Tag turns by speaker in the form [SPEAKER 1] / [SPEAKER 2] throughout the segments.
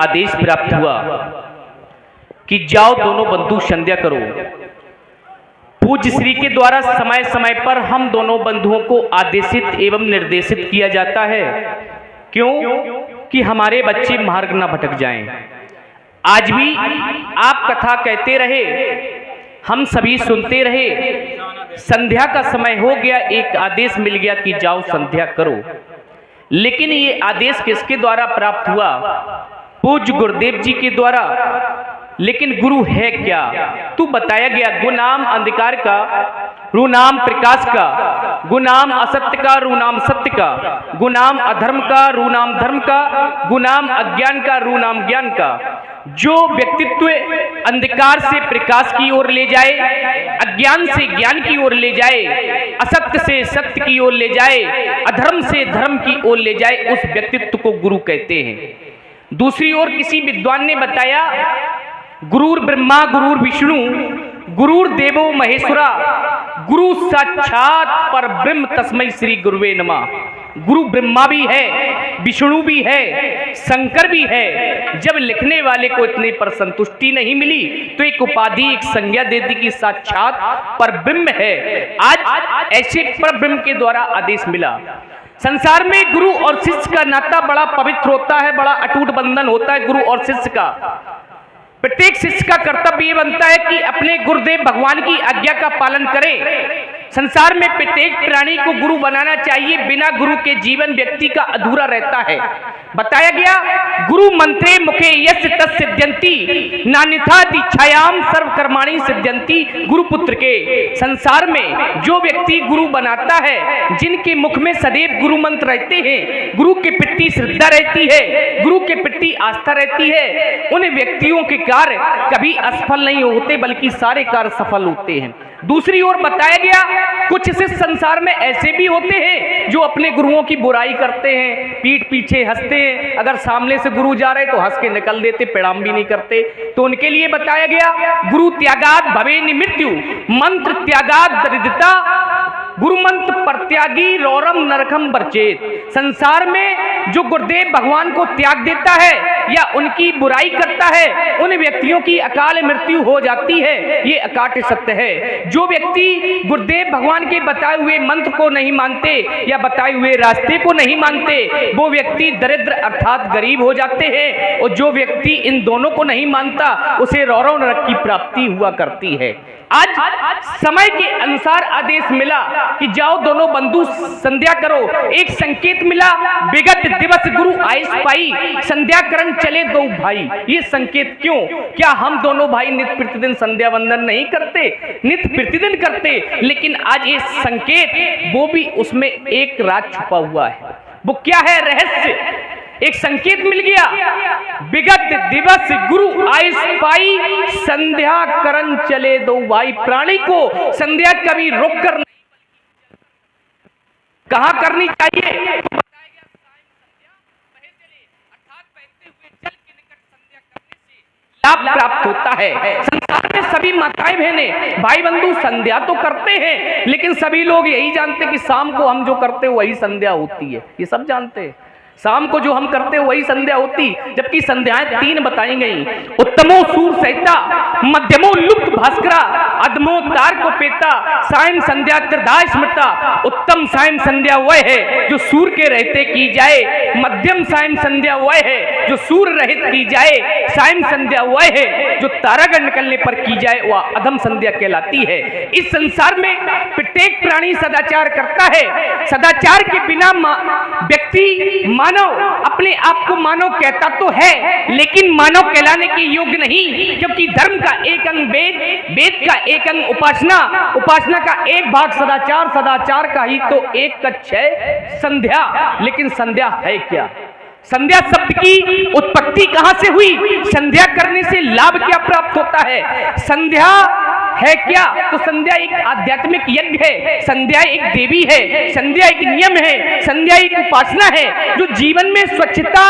[SPEAKER 1] आदेश प्राप्त हुआ कि जाओ दोनों बंधु संध्या करो। पूज्य श्री के द्वारा समय समय पर हम दोनों बंधुओं को आदेशित एवं निर्देशित किया जाता है। क्यों? कि हमारे बच्चे मार्ग न भटक जाएं। आज भी आप कथा कहते रहे, हम सभी सुनते रहे। संध्या का समय हो गया, एक आदेश मिल गया कि जाओ संध्या करो। लेकिन ये आदेश किसके द्वारा प्राप्त हुआ? पूज्य गुरुदेव जी के द्वारा। लेकिन गुरु है क्या? तू बताया गया, गुनाम अंधकार का, रुनाम प्रकाश का, गुनाम असत्य का, रुनाम सत्य का, गुनाम अधर्म का, रुनाम धर्म का, गुनाम अज्ञान का, रुनाम ज्ञान का। जो व्यक्तित्व अंधकार से प्रकाश की ओर ले जाए, अज्ञान से ज्ञान की ओर ले जाए, असत्य से सत्य की ओर ले जाए, अधर्म से धर्म की ओर ले जाए, उस व्यक्तित्व को गुरु कहते हैं। दूसरी ओर किसी विद्वान ने बताया, गुरुर ब्रह्मा गुरुर विष्णु गुरुर देवो महेश्वरा गुरु साक्षात पर ब्रह्म तस्मै श्री गुरुवे नमः। गुरु ब्रह्मा भी है, विष्णु भी है, शंकर भी है। जब लिखने वाले को इतने पर संतुष्टि नहीं मिली तो एक उपाधि, एक संज्ञा दे दी कि साक्षात पर ब्रह्म है। आज ऐसे पर ब्रह्म के द्वारा आदेश मिला। संसार में गुरु और शिष्य का नाता बड़ा पवित्र होता है, बड़ा अटूट बंधन होता है गुरु और शिष्य का। प्रत्येक शिष्य का कर्तव्य ये बनता है कि अपने गुरुदेव भगवान की आज्ञा का पालन करे। संसार में प्रत्येक प्राणी को गुरु बनाना चाहिए, बिना गुरु के जीवन व्यक्ति का अधूरा रहता है। बताया गया, गुरु मंत्रे मुखे यस्य तस् सिद्ध्यन्ति नान्यथा दीक्षायाम सर्व कर्माणि सिद्ध्यन्ति। गुरुपुत्र के संसार में जो व्यक्ति गुरु बनाता है, जिनके मुख में सदैव गुरु मंत्र रहते हैं, गुरु के प्रति श्रद्धा रहती है, गुरु के प्रति आस्था रहती है, उन व्यक्तियों के कार्य कभी असफल नहीं होते बल्कि सारे कार्य सफल होते हैं। दूसरी ओर बताया गया, कुछ शिष्य संसार में ऐसे भी होते हैं जो अपने गुरुओं की बुराई करते हैं, पीठ पीछे हंसते हैं। अगर सामने से गुरु जा रहे तो हंस के निकल देते, प्रणाम भी नहीं करते। तो उनके लिए बताया गया, गुरु त्यागात भवे निमृत्यु मंत्र त्यागात दरिद्रता गुरु मंत्र प्रत्यागी रौरम नरकम वर्चेत। संसार में जो गुरुदेव भगवान को त्याग देता है या उनकी बुराई करता है, उन व्यक्तियों की अकाल मृत्यु हो जाती है। ये अकाट्य सत्य है। जो व्यक्ति गुरुदेव भगवान के बताए हुए मंत्र को नहीं मानते या बताए हुए रास्ते को नहीं मानते, वो व्यक्ति दरिद्र अर्थात गरीब हो जाते हैं। और जो व्यक्ति इन दोनों को नहीं मानता, उसे रौरव नरक की प्राप्ति हुआ करती है। आज समय के अनुसार आदेश मिला कि जाओ दोनों बंधु संध्या करो। एक संकेत मिला, विगत दिवस गुरु आयुष पाई संध्या करण चले दो भाई। ये संकेत क्यों? क्या हम दोनों भाई नित्य प्रतिदिन संध्या वंदन नहीं करते? नित्य प्रतिदिन करते, लेकिन आज ये संकेत, वो भी उसमें एक राज छुपा हुआ है। वो क्या है? रहस्य। एक संकेत मिल गया, विगत दिवस गुरु आयुष पाई संध्या करण चले दो भाई। प्राणी को संध्या कभी रोक कर कहाँ करनी चाहिए? लाभ प्राप्त होता है। संसार में सभी माताएं बहनें भाई बंधु संध्या तो करते हैं, लेकिन सभी लोग यही जानते कि शाम को हम जो करते हैं वही संध्या होती है। ये सब जानते हैं, शाम को जो हम करते हैं वही संध्या होती। जबकि संध्याएं तीन बताई गई, उत्तमो सूर सहिता, मध्यमो लुप्त भास्करा, अधमो तार को पेता, सायं संध्या त्रिदाय स्मृता। उत्तम सायं संध्या वह है जो सूर्य के रहते की जाए, मध्यम सायं संध्या वह है जो सूर्य रहित की जाए, सायं संध्या वह है जो तारागण निकलने पर की जाए, वह अधम संध्या कहलाती है। इस संसार में प्रत्येक प्राणी सदाचार करता है। सदाचार के बिना व्यक्ति मानव अपने आप को मानव कहता तो है, लेकिन मानव कहलाने के योग्य नहीं। क्योंकि धर्म का एक अंग वेद, वेद का एक अंग उपासना, उपासना का एक भाग सदाचार, सदाचार का ही तो एक कच्छ है संध्या। लेकिन संध्या है क्या? संध्या शब्द की उत्पत्ति कहां से हुई? संध्या करने से लाभ क्या प्राप्त होता है? संध्या है क्या? तो संध्या एक आध्यात्मिक यज्ञ है, संध्या एक देवी है, संध्या एक नियम है, संध्या एक उपासना है जो जीवन में स्वच्छता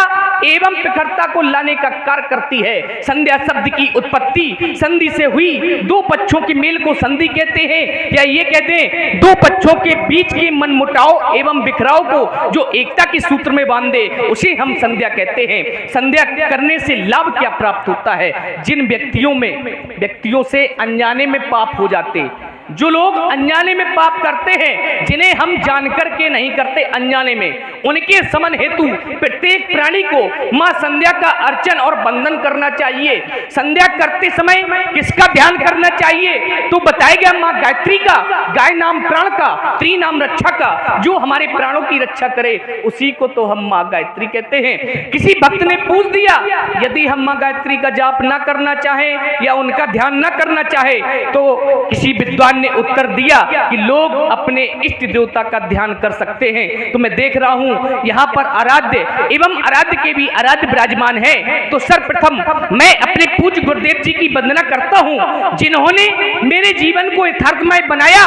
[SPEAKER 1] एवं प्रखरता को लाने का कार्य करती है। संध्या शब्द की उत्पत्ति संधि से हुई, दो पक्षों के मेल को संधि कहते हैं, या ये कहते हैं दो पक्षों के बीच के मनमुटाव एवं बिखराव को जो एकता के सूत्र में बांधे, उसे हम संध्या कहते हैं। संध्या करने से लाभ क्या प्राप्त होता है? जिन व्यक्तियों से अनजाने में पाप हो जाते, जो लोग अनजाने में पाप करते हैं, जिन्हें हम जानकर के नहीं करते अनजाने में, उनके समन हेतु प्रत्येक प्राणी को मां संध्या का अर्चन और वंदन करना चाहिए। संध्या करते समय किसका ध्यान करना चाहिए? तो बताया गया मां गायत्री का, गाय नाम प्राण का, त्री नाम रक्षा का, जो हमारे प्राणों की रक्षा करे उसी को तो हम मां गायत्री कहते हैं। किसी भक्त ने पूछ दिया, यदि हम मां गायत्री का जाप ना करना चाहें या उनका ध्यान ना करना चाहे, तो किसी विद्वान ने उत्तर दिया कि लोग अपने इष्ट देवता का ध्यान कर सकते हैं। तो मैं देख रहा हूं यहां पर आराध्य एवं आराध्य के भी आराध्य विराजमान है। तो सर्वप्रथम मैं अपने पूज्य गुरुदेव जी की वंदना करता हूं, जिन्होंने मेरे जीवन को यथार्थमय बनाया,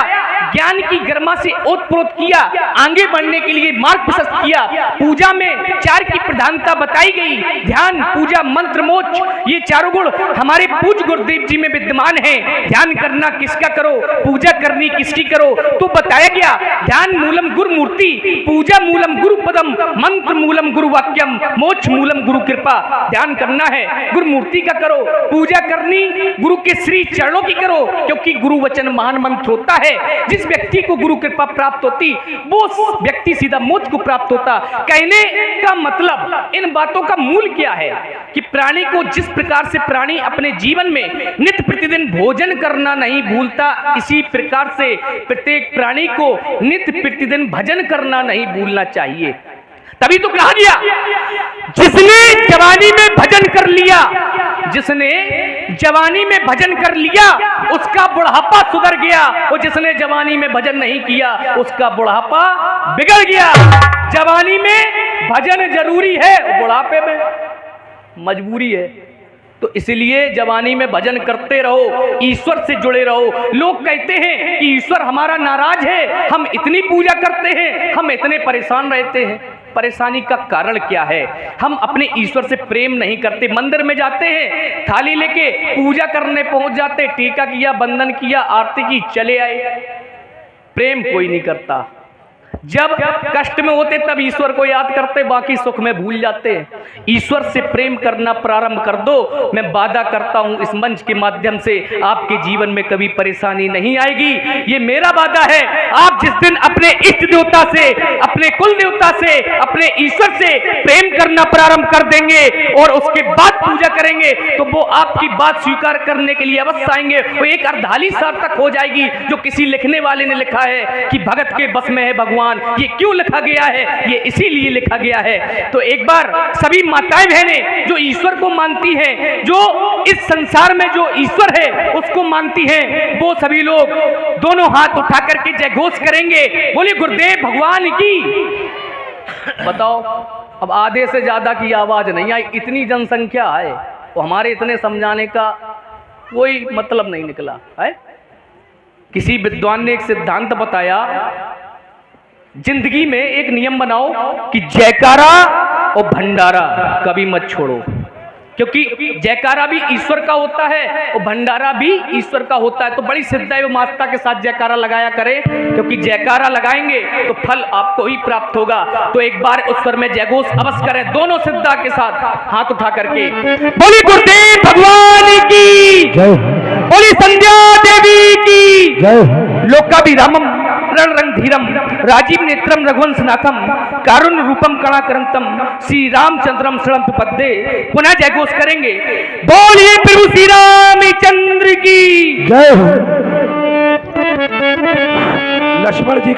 [SPEAKER 1] ज्ञान की गर्मा से ओतप्रोत किया, आगे बढ़ने के लिए मार्ग प्रशस्त किया। पूजा में 4 की प्रधानता बताई गई, ध्यान, पूजा, मंत्र, मोक्ष, ये चारों गुण हमारे पूज्य गुरुदेव जी में विद्यमान है। ध्यान करना किसका करो, पूजा करनी किसकी करो, तो बताया गया ध्यान मूलम गुरु मूर्ति, पूजा मूलम गुरु पदम, मंत्र मूलम गुरु वाक्यम, मोक्ष मूलम गुरु कृपा। ध्यान करना है गुरु मूर्ति का करो, पूजा करनी गुरु के श्री चरणों की करो, क्योंकि गुरु वचन महान मंत्र होता है। जिस व्यक्ति को गुरु कृपा प्राप्त होती, वो व्यक्ति सीधा मोक्ष को प्राप्त होता। कहने का मतलब इन बातों का मूल क्या है कि प्राणी को जिस प्रकार से प्राणी अपने जीवन में नित्य प्रतिदिन भोजन करना नहीं भूलता, इसी प्रकार से प्रत्येक प्राणी को नित्य प्रतिदिन भजन करना नहीं भूलना चाहिए। तभी तो कहा गया, जिसने जवानी में भजन कर लिया, जिसने जवानी में भजन कर लिया उसका बुढ़ापा सुधर गया, और जिसने जवानी में भजन नहीं किया उसका बुढ़ापा बिगड़ गया। जवानी में भजन जरूरी है, बुढ़ापे में मजबूरी है। तो इसलिए जवानी में भजन करते रहो, ईश्वर से जुड़े रहो। लोग कहते हैं कि ईश्वर हमारा नाराज है, हम इतनी पूजा करते हैं, हम इतने परेशान रहते हैं। परेशानी का कारण क्या है? हम अपने ईश्वर से प्रेम नहीं करते। मंदिर में जाते हैं, थाली लेके पूजा करने पहुंच जाते, टीका किया, बंदन किया, आरती की, चले आए, प्रेम कोई नहीं करता। जब कष्ट में होते तब ईश्वर को याद करते, बाकी सुख में भूल जाते हैं। ईश्वर से प्रेम करना प्रारंभ कर दो। मैं वादा करता हूं इस मंच के माध्यम से आपके जीवन में कभी परेशानी नहीं आएगी, ये मेरा वादा है। आप जिस दिन अपने इष्ट देवता से, अपने कुल देवता से, अपने ईश्वर से प्रेम करना प्रारंभ कर देंगे और उसके बाद पूजा करेंगे, तो वो आपकी बात स्वीकार करने के लिए अवश्य आएंगे। वो एक अर्धाली सार्थक हो जाएगी। जो किसी लिखने वाले ने लिखा है कि भगत के बस में है भगवान, ये क्यों लिखा गया है? ये इसीलिए लिखा गया है। तो एक बार सभी माताएं बहनें जो ईश्वर को मानती हैं, जो इस संसार में जो ईश्वर है उसको मानती हैं, वो सभी लोग दोनों हाथ उठा करके जय घोष करेंगे, बोले गुरुदेव भगवान की। बताओ, अब आधे से ज्यादा की आवाज नहीं आई, इतनी जनसंख्या है, तो हमारे इतने समझाने का कोई मतलब नहीं निकला है। किसी विद्वान ने एक सिद्धांत बताया, जिंदगी में एक नियम बनाओ कि जयकारा और भंडारा कभी मत छोड़ो, क्योंकि जयकारा भी ईश्वर का होता है और भंडारा भी ईश्वर का होता है। तो बड़ी श्रद्धा एवं आस्था के साथ जयकारा लगाया करें, क्योंकि जयकारा लगाएंगे तो फल आपको ही प्राप्त होगा। तो एक बार उस पर में जयघोष अवश्य करें, दोनों श्रद्धा के साथ हाथ उठा करके। बोली गुरुदेव भगवान की, बोली संध्या देवी की, लोकाभिरामम रण रंग धीरम राजीव नेत्रम रघुवंश नाथम कारुण्य रूपम कणाकरंतम श्री रामचंद्रम शरण पद्दे। पुनः जयघोष करेंगे, बोलिए प्रभु श्री रामचंद्र की जय हो। लक्ष्मण जी